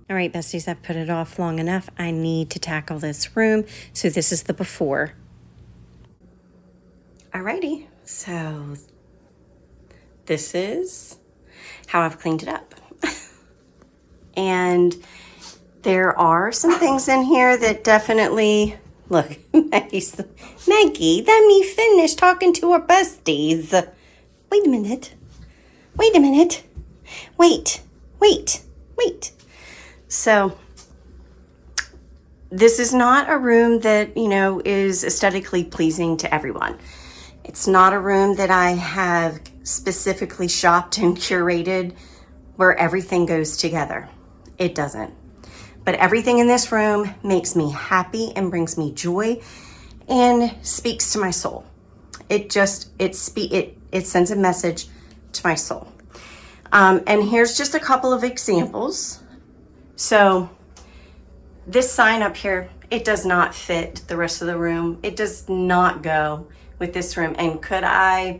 All right, besties, I've put it off long enough. I need to tackle this room. So this is the before. Alrighty, so this is how I've cleaned it up. And there are some things in here that definitely, look, Maggie, let me finish talking to our besties. Wait a minute. Wait a minute. Wait. So this is not a room that, is aesthetically pleasing to everyone. It's not a room that I have specifically shopped and curated where everything goes together. It doesn't. But everything in this room makes me happy and brings me joy and speaks to my soul. It sends a message to my soul. And here's just a couple of examples. So this sign up here, it does not fit the rest of the room. It does not go with this room. And could I,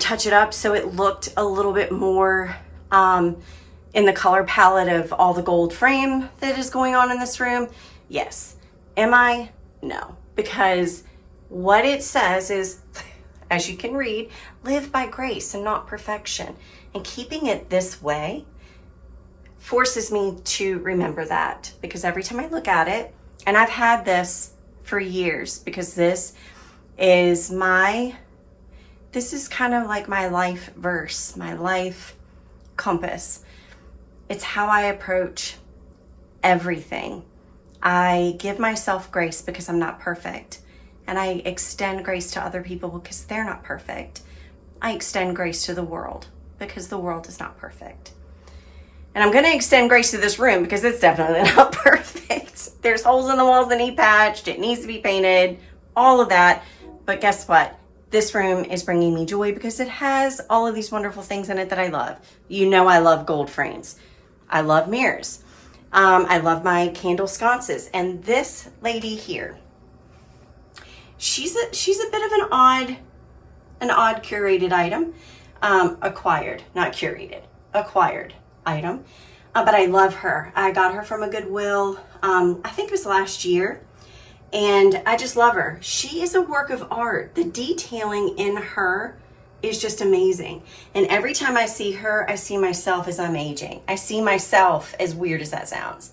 touch it up so it looked a little bit more in the color palette of all the gold frame that is going on in this room? Yes. Am I? No. Because what it says is, as you can read, live by grace and not perfection. And keeping it this way forces me to remember that, because every time I look at it, and I've had this for years, because this is kind of like my life verse, my life compass. It's how I approach everything. I give myself grace because I'm not perfect. And I extend grace to other people because they're not perfect. I extend grace to the world because the world is not perfect. And I'm going to extend grace to this room because it's definitely not perfect. There's holes in the walls that need patched. It needs to be painted, all of that. But guess what? This room is bringing me joy because it has all of these wonderful things in it that I love. I love gold frames. I love mirrors. I love my candle sconces. And this lady here, she's a bit of an odd curated item. Acquired, not curated, acquired item. But I love her. I got her from a Goodwill, I think it was last year. And I just love her. She is a work of art. The detailing in her is just amazing. And every time I see her, I see myself as I'm aging. I see myself, as weird as that sounds.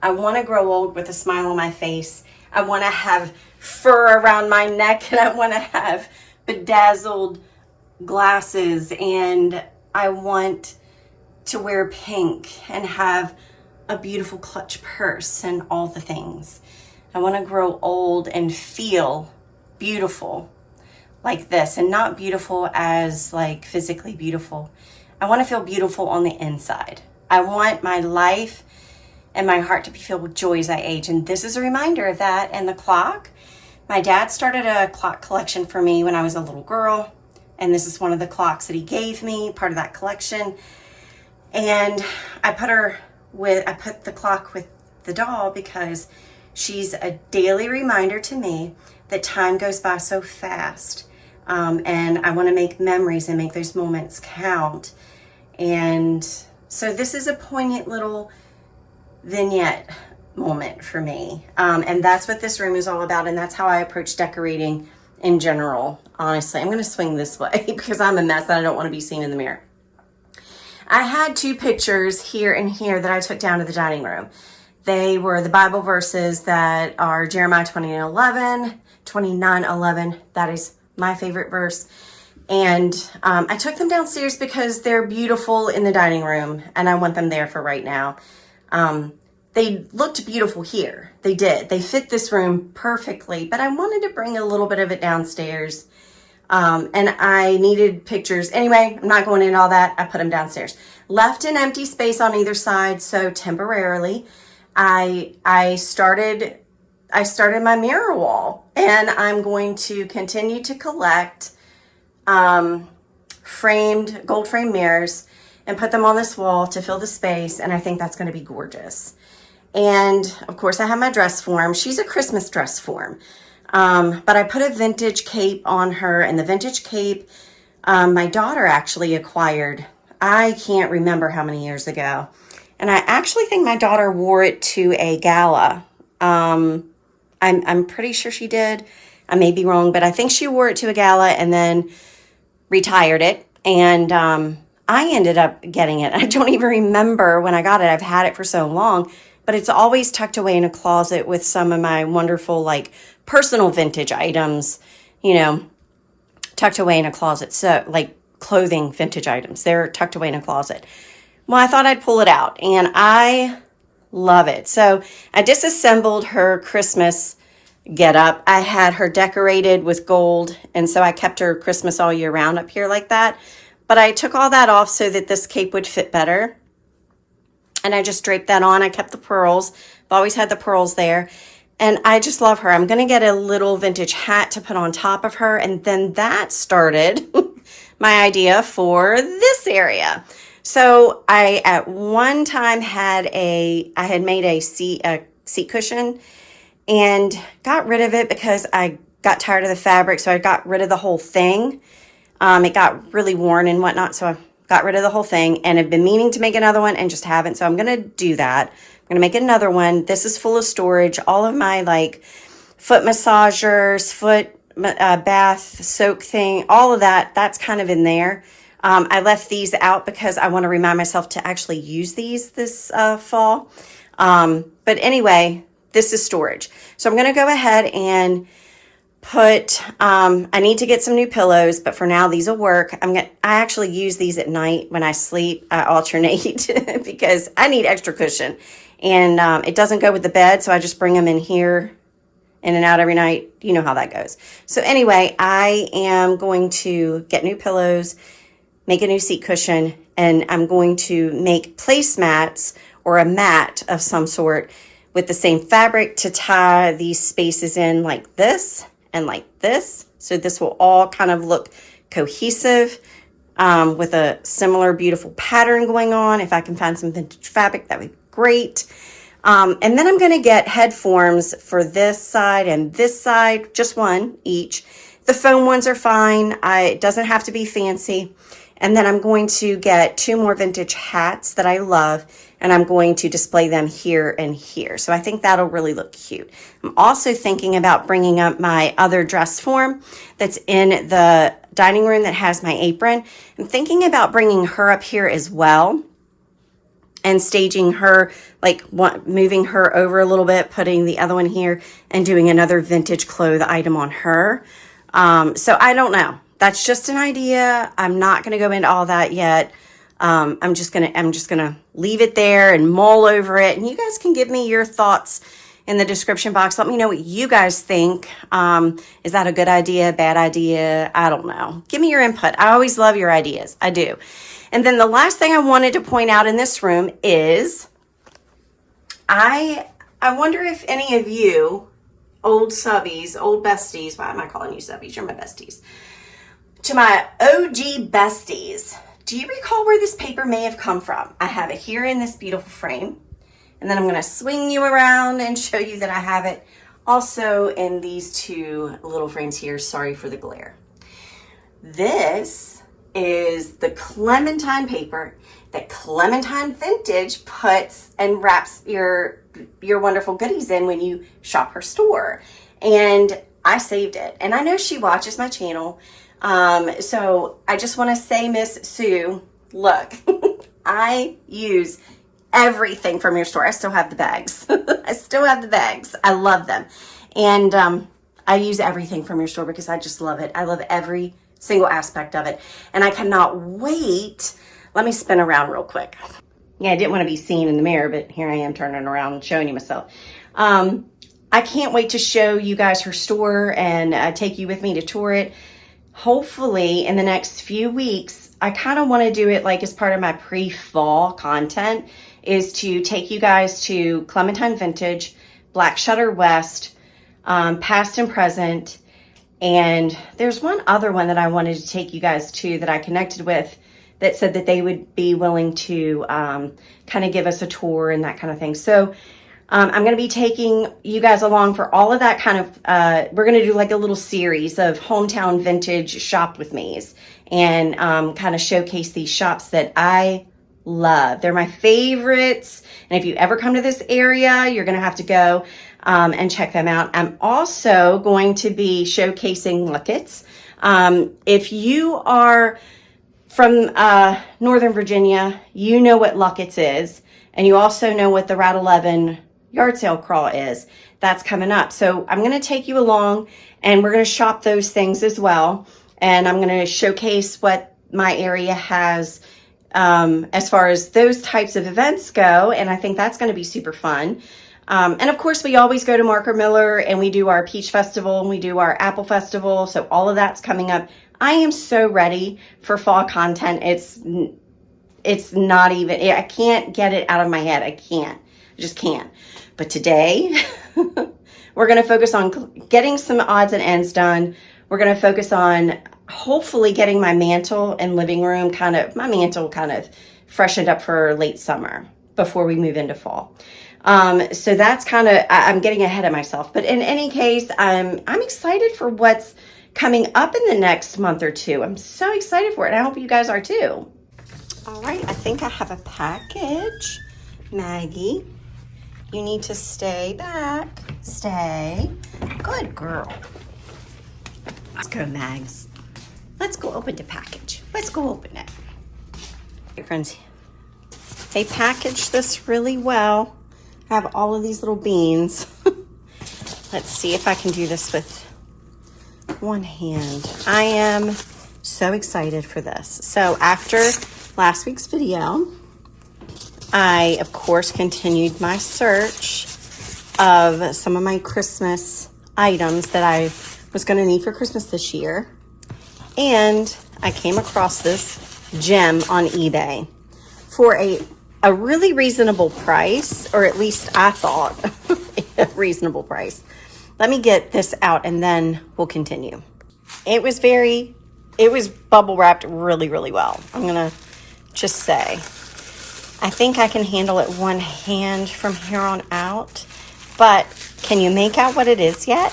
I want to grow old with a smile on my face. I want to have fur around my neck, and I want to have bedazzled glasses, and I want to wear pink and have a beautiful clutch purse and all the things. I want to grow old and feel beautiful like this, and not beautiful as like physically beautiful. I want to feel beautiful on the inside. I want my life and my heart to be filled with joy as I age. And this is a reminder of that. And the clock, my dad started a clock collection for me when I was a little girl. And this is one of the clocks that he gave me, part of that collection. And I put the clock with the doll because she's a daily reminder to me that time goes by so fast. And I want to make memories and make those moments count. And so this is a poignant little vignette moment for me. And that's what this room is all about. And that's how I approach decorating in general. Honestly, I'm going to swing this way because I'm a mess and I don't want to be seen in the mirror. I had two pictures here and here that I took down to the dining room. They were the Bible verses that are Jeremiah 29:11. That is my favorite verse. And I took them downstairs because they're beautiful in the dining room and I want them there for right now. They looked beautiful here. They did. They fit this room perfectly, but I wanted to bring a little bit of it downstairs. And I needed pictures. Anyway, I'm not going into all that. I put them downstairs. Left an empty space on either side. So temporarily, I started my mirror wall, and I'm going to continue to collect gold frame mirrors and put them on this wall to fill the space. And I think that's going to be gorgeous. And of course I have my dress form. She's a Christmas dress form. But I put a vintage cape on her, and the vintage cape, my daughter actually acquired, I can't remember how many years ago. And I actually think my daughter wore it to a gala. I'm pretty sure she did. I may be wrong, but I think she wore it to a gala and then retired it. And I ended up getting it. I don't even remember when I got it. I've had it for so long, but it's always tucked away in a closet with some of my wonderful, like, personal vintage items, you know, tucked away in a closet. So, like, clothing vintage items, they're tucked away in a closet. Well, I thought I'd pull it out, and I love it. So I disassembled her Christmas get up. I had her decorated with gold, and so I kept her Christmas all year round up here like that. But I took all that off so that this cape would fit better. And I just draped that on. I kept the pearls. I've always had the pearls there. And I just love her. I'm going to get a little vintage hat to put on top of her. And then that started my idea for this area. So I, at one time, I had made a seat cushion and got rid of it because I got tired of the fabric. So I got rid of the whole thing. It got really worn and whatnot. So I got rid of the whole thing and have been meaning to make another one and just haven't. So I'm going to do that. I'm going to make another one. This is full of storage. All of my, like, foot massagers, foot bath soak thing, all of that, that's kind of in there. I left these out because I want to remind myself to actually use these this fall. But anyway, this is storage. So I'm going to go ahead and put, I need to get some new pillows, but for now these will work. I actually use these at night when I sleep. I alternate because I need extra cushion, and it doesn't go with the bed. So I just bring them in here, in and out every night. You know how that goes. So anyway, I am going to get new pillows, make a new seat cushion, and I'm going to make placemats or a mat of some sort with the same fabric to tie these spaces in like this and like this. So this will all kind of look cohesive with a similar beautiful pattern going on. If I can find some vintage fabric, that would be great. And then I'm going to get head forms for this side and this side, just one each. The foam ones are fine. It doesn't have to be fancy. And then I'm going to get 2 more vintage hats that I love, and I'm going to display them here and here. So I think that'll really look cute. I'm also thinking about bringing up my other dress form that's in the dining room that has my apron. I'm thinking about bringing her up here as well and staging her, like moving her over a little bit, putting the other one here, and doing another vintage clothes item on her. So I don't know. That's just an idea. I'm not going to go into all that yet. I'm just gonna leave it there and mull over it. And you guys can give me your thoughts in the description box. Let me know what you guys think. Is that a good idea, bad idea? I don't know. Give me your input. I always love your ideas. I do. And then the last thing I wanted to point out in this room is I wonder if any of you old subbies, old besties, why am I calling you subbies? You're my besties. To my OG besties, do you recall where this paper may have come from? I have it here in this beautiful frame. And then I'm going to swing you around and show you that I have it also in these 2 little frames here. Sorry for the glare. This is the Clementine paper that Clementine Vintage puts and wraps your wonderful goodies in when you shop her store. And I saved it. And I know she watches my channel. So I just want to say, Miss Sue, look, I use everything from your store. I still have the bags. I still have the bags. I love them. And I use everything from your store because I just love it. I love every single aspect of it. And I cannot wait. Let me spin around real quick. Yeah, I didn't want to be seen in the mirror, but here I am turning around and showing you myself. I can't wait to show you guys her store and take you with me to tour it. Hopefully in the next few weeks, I kind of want to do it like as part of my pre-fall content, is to take you guys to Clementine Vintage, Black Shutter West, past and present. And there's one other one that I wanted to take you guys to that I connected with that said that they would be willing to kind of give us a tour and that kind of thing. So I'm going to be taking you guys along for all of that kind of, we're going to do like a little series of hometown vintage shop with me's and kind of showcase these shops that I love. They're my favorites. And if you ever come to this area, you're going to have to go and check them out. I'm also going to be showcasing Lookits. If you are from Northern Virginia, you know what Lookits is. And you also know what the Route 11 yard sale crawl is. That's coming up. So I'm going to take you along and we're going to shop those things as well. And I'm going to showcase what my area has as far as those types of events go. And I think that's going to be super fun. And of course, we always go to Marker Miller and we do our Peach Festival and we do our Apple Festival. So all of that's coming up. I am so ready for fall content. It's not even, I can't get it out of my head. I just can't. But today, we're going to focus on getting some odds and ends done. We're going to focus on hopefully getting my mantle and living room kind of freshened up for late summer before we move into fall. So that's kind of, I'm getting ahead of myself. But in any case, I'm excited for what's coming up in the next month or two. I'm so excited for it. And I hope you guys are too. All right, I think I have a package. Maggie, you need to stay back. Stay. Good girl. Let's go, Mags. Let's go open the package. Let's go open it. Okay, friends, they packaged this really well. I have all of these little beans. Let's see if I can do this with one hand. I am so excited for this. So after last week's video, I, of course, continued my search of some of my Christmas items that I was going to need for Christmas this year. And I came across this gem on eBay for a really reasonable price, or at least I thought a reasonable price. Let me get this out and then we'll continue. It was bubble wrapped really, really well. I'm going to just say, I think I can handle it one hand from here on out, but can you make out what it is yet?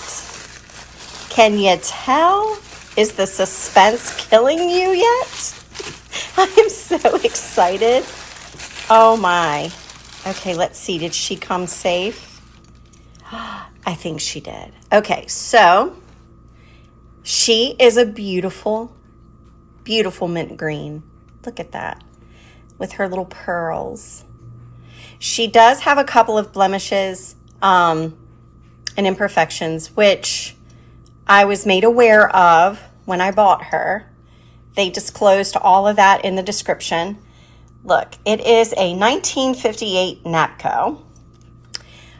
Can you tell? Is the suspense killing you yet? I am so excited. Oh my. Okay, let's see. Did she come safe? I think she did. Okay, so she is a beautiful, beautiful mint green. Look at that. With her little pearls. She does have a couple of blemishes and imperfections, which I was made aware of when I bought her. They disclosed all of that in the description. Look, it is a 1958 Napco.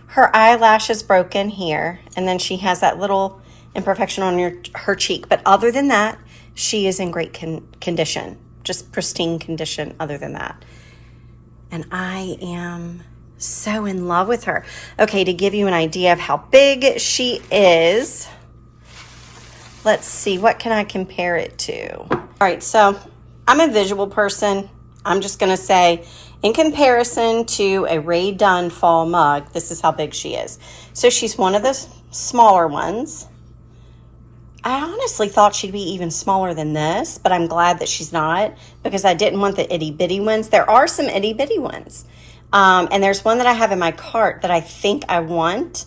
Her eyelash is broken here, and then she has that little imperfection on her cheek. But other than that, she is in great condition, just pristine condition other than that. And I am so in love with her. Okay, to give you an idea of how big she is, let's see, what can I compare it to? All right, so I'm a visual person. I'm just going to say, in comparison to a Ray Dunn fall mug, this is how big she is. So she's one of the smaller ones. I honestly thought she'd be even smaller than this, but I'm glad that she's not, because I didn't want the itty bitty ones. There are some itty bitty ones. And there's one that I have in my cart that I think I want,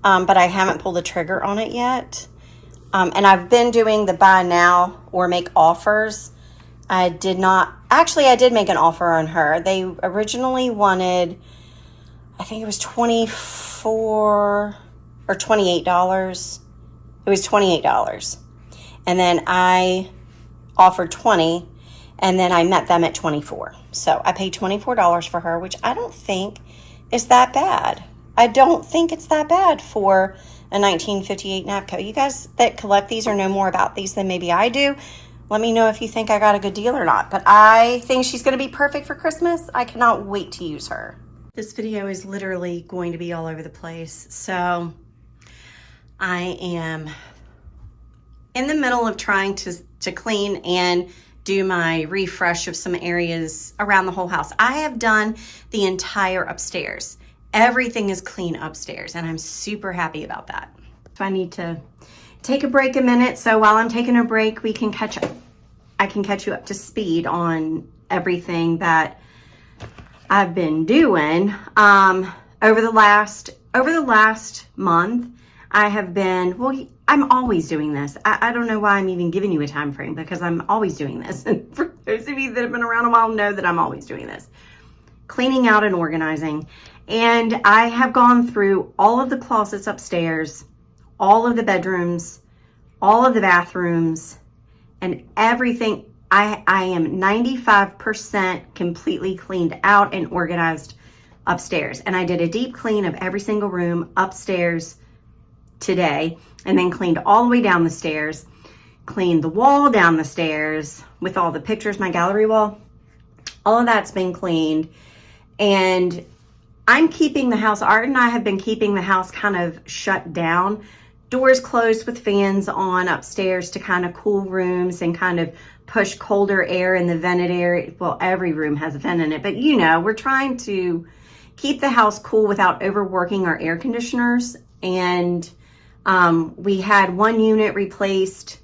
but I haven't pulled the trigger on it yet. And I've been doing the buy now or make offers. I did make an offer on her. They originally wanted, I think it was $24 or $28. It was $28. And then I offered $20, and then I met them at $24. So I paid $24 for her, which I don't think is that bad. I don't think it's that bad for a 1958 Napco. You guys that collect these or know more about these than maybe I do, let me know if you think I got a good deal or not. But I think she's going to be perfect for Christmas. I cannot wait to use her. This video is literally going to be all over the place. So I am in the middle of trying to clean and do my refresh of some areas around the whole house. I have done the entire upstairs. Everything is clean upstairs, and I'm super happy about that. So I need to take a break a minute. So while I'm taking a break, I can catch you up to speed on everything that I've been doing over the last month. I have been, well, I'm always doing this. I don't know why I'm even giving you a time frame, because I'm always doing this. And for those of you that have been around a while know that I'm always doing this. Cleaning out and organizing. And I have gone through all of the closets upstairs, all of the bedrooms, all of the bathrooms, and everything. I am 95% completely cleaned out and organized upstairs. And I did a deep clean of every single room upstairs today, and then cleaned all the way down the stairs, cleaned the wall down the stairs with all the pictures, my gallery wall. All of that's been cleaned. And I'm keeping the house, Art and I have been keeping the house kind of shut down. Doors closed with fans on upstairs to kind of cool rooms and kind of push colder air in the vented area. Well, every room has a vent in it, but you know, we're trying to keep the house cool without overworking our air conditioners. And we had one unit replaced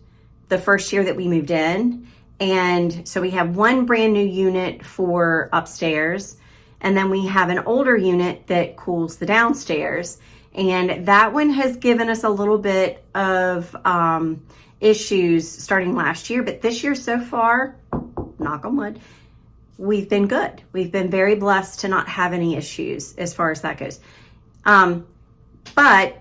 the first year that we moved in. And so we have one brand new unit for upstairs. And then we have an older unit that cools the downstairs. And that one has given us a little bit of issues starting last year. But this year so far, knock on wood, we've been good. We've been very blessed to not have any issues as far as that goes. But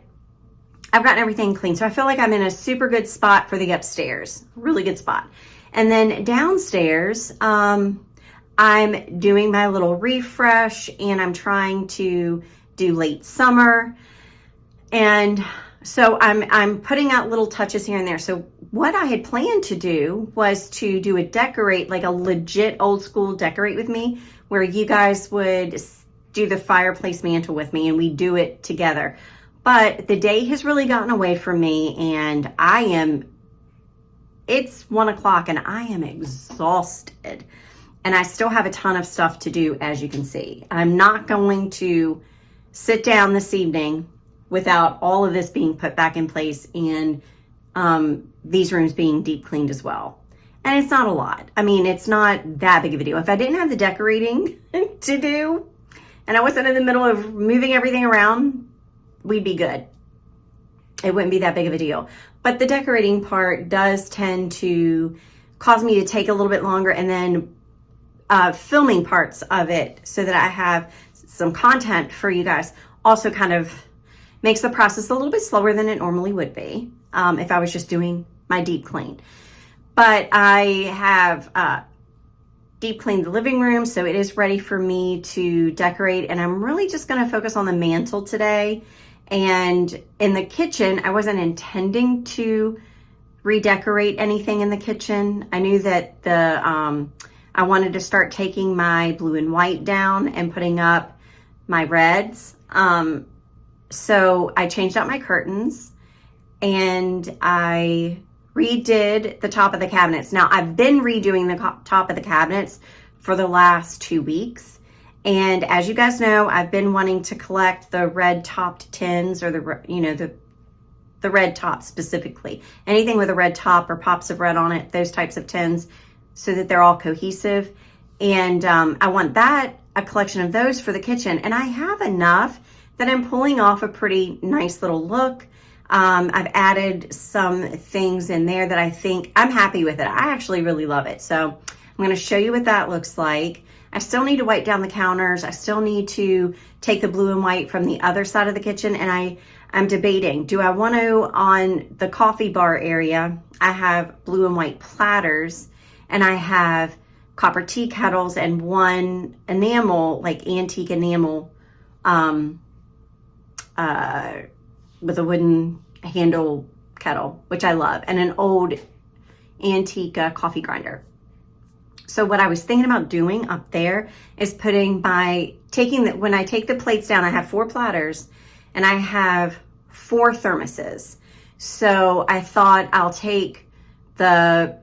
I've gotten everything clean. So I feel like I'm in a super good spot for the upstairs. Really good spot. And then downstairs, I'm doing my little refresh, and I'm trying to do late summer. And so I'm putting out little touches here and there. So what I had planned to do was to do a decorate, like a legit old school decorate with me, where you guys would do the fireplace mantle with me and we do it together. But the day has really gotten away from me, and it's 1 o'clock and I am exhausted. And I still have a ton of stuff to do, as you can see. I'm not going to sit down this evening without all of this being put back in place and these rooms being deep cleaned as well. And it's not a lot. I mean, it's not that big of a deal. If I didn't have the decorating to do, and I wasn't in the middle of moving everything around, we'd be good. It wouldn't be that big of a deal. But the decorating part does tend to cause me to take a little bit longer, and then filming parts of it so that I have some content for you guys also kind of makes the process a little bit slower than it normally would be if I was just doing my deep clean. But I have deep cleaned the living room, so it is ready for me to decorate, and I'm really just going to focus on the mantle today. And in the kitchen, I wasn't intending to redecorate anything in the kitchen. I knew that I wanted to start taking my blue and white down and putting up my reds. So I changed out my curtains and I redid the top of the cabinets. Now I've been redoing the top of the cabinets for the last 2 weeks. And as you guys know, I've been wanting to collect the red topped tins, or the red top specifically. Anything with a red top or pops of red on it, those types of tins, so that they're all cohesive. And I want a collection of those for the kitchen. And I have enough that I'm pulling off a pretty nice little look. I've added some things in there that I think I'm happy with it. I actually really love it. So I'm going to show you what that looks like. I still need to wipe down the counters. I still need to take the blue and white from the other side of the kitchen. And I'm debating, do I want to, on the coffee bar area, I have blue and white platters, and I have copper tea kettles and one enamel, like antique enamel, with a wooden handle kettle, which I love, and an old antique coffee grinder. So what I was thinking about doing up there is when I take the plates down, I have 4 platters and I have 4 thermoses. So I thought I'll take the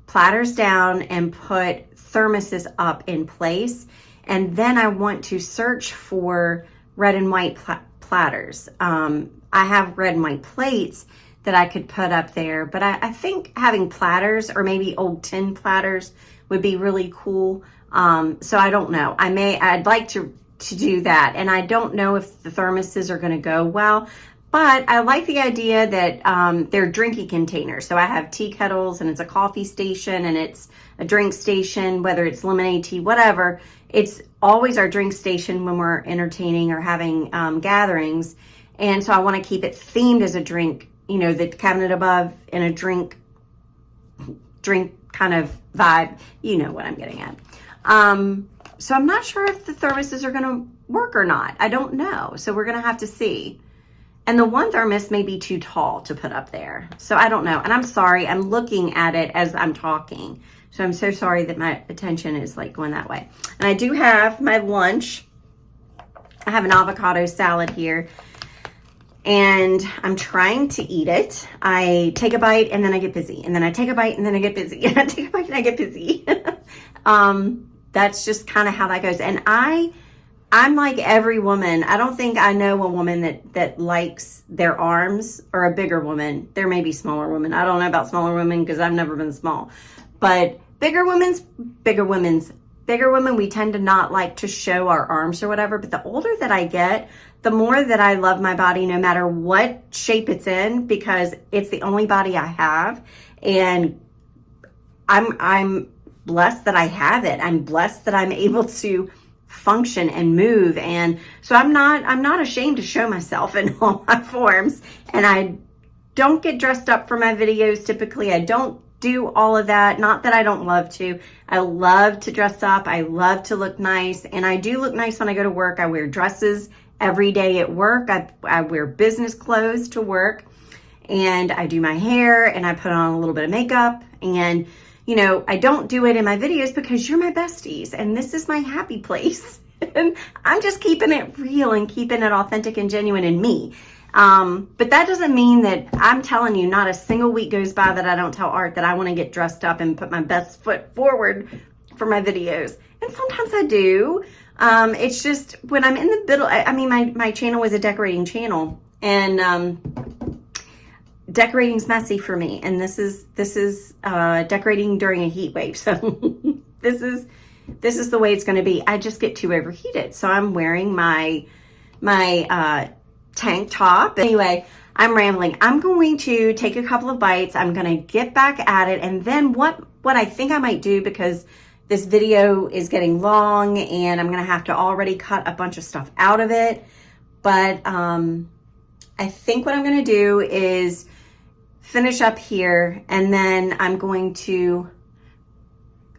platters down and put thermoses up in place. And then I want to search for red and white platters. I have red and white plates that I could put up there, but I think having platters, or maybe old tin platters, would be really cool. So I don't know. I'd like to do that. And I don't know if the thermoses are going to go well, but I like the idea that they're drinking containers. So I have tea kettles, and it's a coffee station, and it's a drink station, whether it's lemonade, tea, whatever. It's always our drink station when we're entertaining or having gatherings. And so I want to keep it themed as a drink, you know, the cabinet above in a drink kind of vibe. You know what I'm getting at. So I'm not sure if the thermoses are going to work or not. I don't know. So we're going to have to see. And the one thermos may be too tall to put up there. So I don't know. And I'm sorry, I'm looking at it as I'm talking. So I'm so sorry that my attention is like going that way. And I do have my lunch. I have an avocado salad here. And I'm trying to eat it. I take a bite and then I get busy. And then I take a bite and then I get busy. And I take a bite and I get busy. That's just kind of how that goes. And I'm like every woman. I don't think I know a woman that likes their arms, or a bigger woman. There may be smaller women. I don't know about smaller women because I've never been small. But bigger women, we tend to not like to show our arms or whatever. But the older that I get, the more that I love my body, no matter what shape it's in, because it's the only body I have. And I'm blessed that I have it. I'm blessed that I'm able to function and move. And so I'm not ashamed to show myself in all my forms. And I don't get dressed up for my videos. Typically, I don't do all of that. Not that I don't love to. I love to dress up. I love to look nice. And I do look nice when I go to work. I wear dresses every day at work. I wear business clothes to work. And I do my hair, and I put on a little bit of makeup. And you know, I don't do it in my videos because you're my besties and this is my happy place. And I'm just keeping it real and keeping it authentic and genuine in me. But that doesn't mean that, I'm telling you, not a single week goes by that I don't tell Art that I want to get dressed up and put my best foot forward for my videos. And sometimes I do. It's just when I'm in the middle, I mean, my channel is a decorating channel, and decorating's messy for me, and this is decorating during a heat wave. So this is the way it's going to be. I just get too overheated, so I'm wearing my tank top. Anyway, I'm rambling. I'm going to take a couple of bites. I'm going to get back at it, and then what I think I might do, because this video is getting long and I'm going to have to already cut a bunch of stuff out of it. But I think what I'm going to do is finish up here, and then I'm going to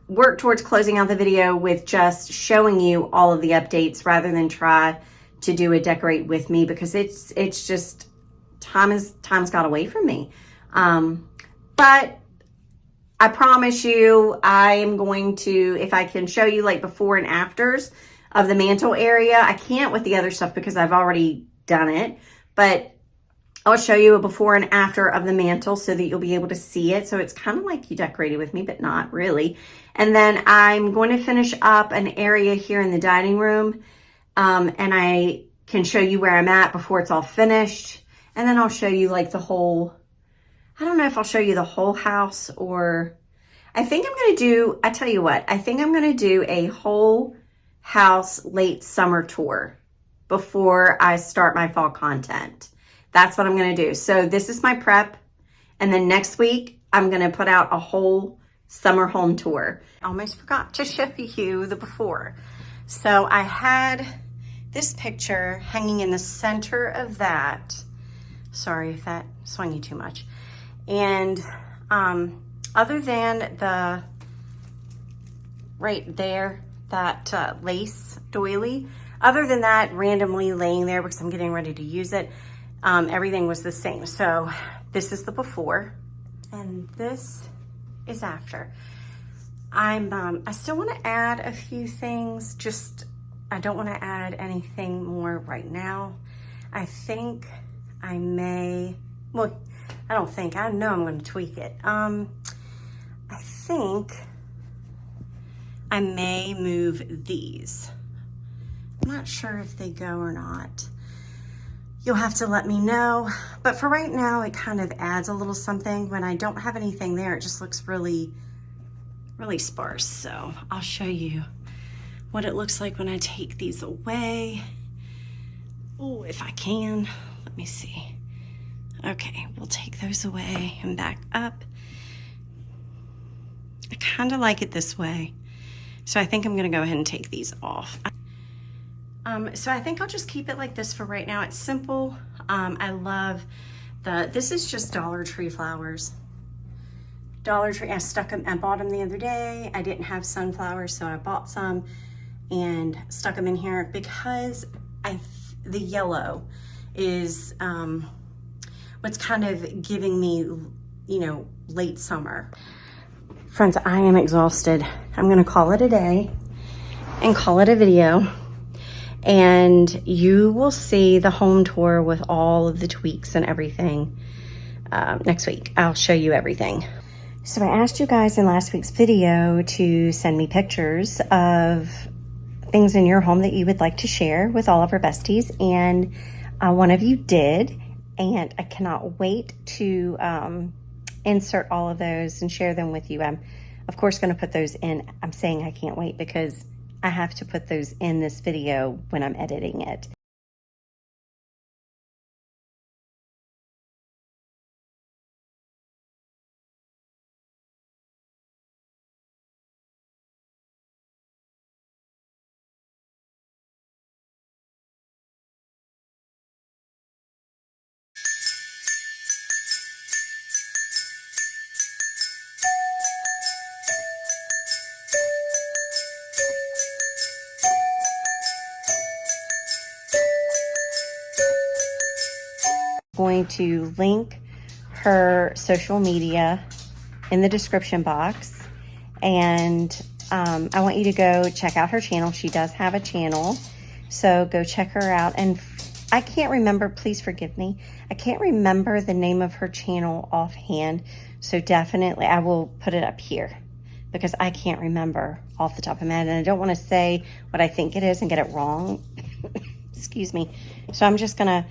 work towards closing out the video with just showing you all of the updates rather than try to do a decorate with me, because it's just time's got away from me. But I promise you, I am going to, if I can show you like before and afters of the mantle area. I can't with the other stuff because I've already done it, but I'll show you a before and after of the mantle so that you'll be able to see it. So it's kind of like you decorated with me, but not really. And then I'm going to finish up an area here in the dining room. And I can show you where I'm at before it's all finished. And then I'll show you like the whole, I don't know if I'll show you the whole house, or I think I'm going to do, I tell you what, I think I'm going to do a whole house late summer tour before I start my fall content. That's what I'm going to do. So this is my prep. And then next week, I'm going to put out a whole summer home tour. I almost forgot to show you the before. So I had this picture hanging in the center of that. Sorry if that swung you too much. And other than the, right there, that lace doily, other than that randomly laying there because I'm getting ready to use it, everything was the same. So this is the before and this is after. I still want to add a few things, just I don't want to add anything more right now. I think I may, well, I don't think, I know I'm going to tweak it. I think I may move these. I'm not sure if they go or not. You'll have to let me know. But for right now, it kind of adds a little something. When I don't have anything there, it just looks really, really sparse. So I'll show you what it looks like when I take these away. Oh, if I can, let me see. Okay, we'll take those away and back up. I kind of like it this way. So I think I'm gonna go ahead and take these off. So I think I'll just keep it like this for right now. It's simple. I love this is just Dollar Tree flowers. Dollar Tree, I bought them the other day. I didn't have sunflowers, so I bought some and stuck them in here because the yellow is what's kind of giving me, you know, late summer. Friends, I am exhausted. I'm gonna call it a day and call it a video. And you will see the home tour with all of the tweaks and everything next week. I'll show you everything. So I asked you guys in last week's video to send me pictures of things in your home that you would like to share with all of our besties. And one of you did. And I cannot wait to insert all of those and share them with you. I'm, of course, going to put those in. I'm saying I can't wait because I have to put those in this video when I'm editing it. Going to link her social media in the description box, and I want you to go check out her channel. She does have a channel, so go check her out. And I can't remember, please forgive me, I can't remember the name of her channel offhand, so definitely I will put it up here because I can't remember off the top of my head, and I don't want to say what I think it is and get it wrong. Excuse me. So I'm just gonna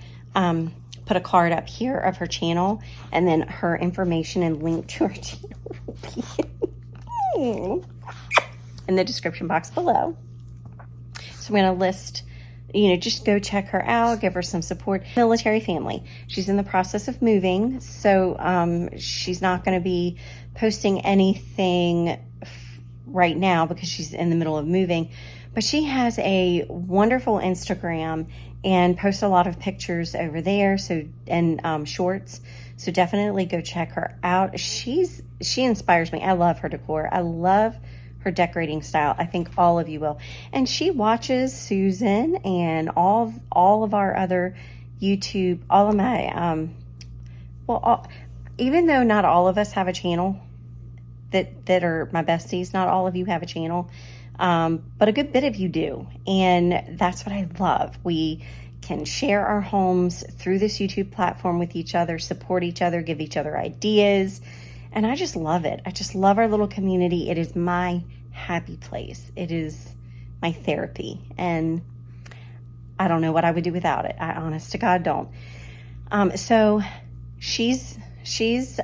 put a card up here of her channel, and then her information and link to her channel will be in the description box below. So I'm going to list, you know, just go check her out, give her some support. Military family. She's in the process of moving, so she's not going to be posting anything right now because she's in the middle of moving. But she has a wonderful Instagram and posts a lot of pictures over there, so and shorts. So definitely go check her out. She inspires me. I love her decor. I love her decorating style. I think all of you will. And she watches Susan and all of our other YouTube, all of my even though not all of us have a channel that are my besties, not all of you have a channel. But a good bit of you do. And that's what I love. We can share our homes through this YouTube platform with each other, support each other, give each other ideas. And I just love it. I just love our little community. It is my happy place. It is my therapy. And I don't know what I would do without it. I honest to God don't. So she's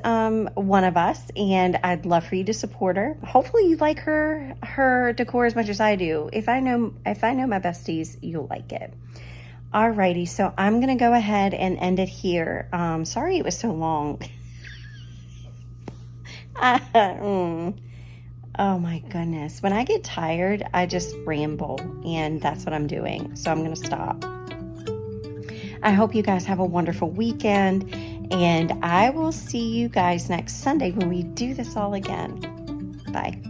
one of us, and I'd love for you to support her. Hopefully you like her decor as much as I do. If I know my besties, you'll like it. Alrighty, so I'm gonna go ahead and end it here. Sorry it was so long. Oh my goodness. When I get tired, I just ramble, and that's what I'm doing. So I'm gonna stop. I hope you guys have a wonderful weekend, and I will see you guys next Sunday when we do this all again. Bye.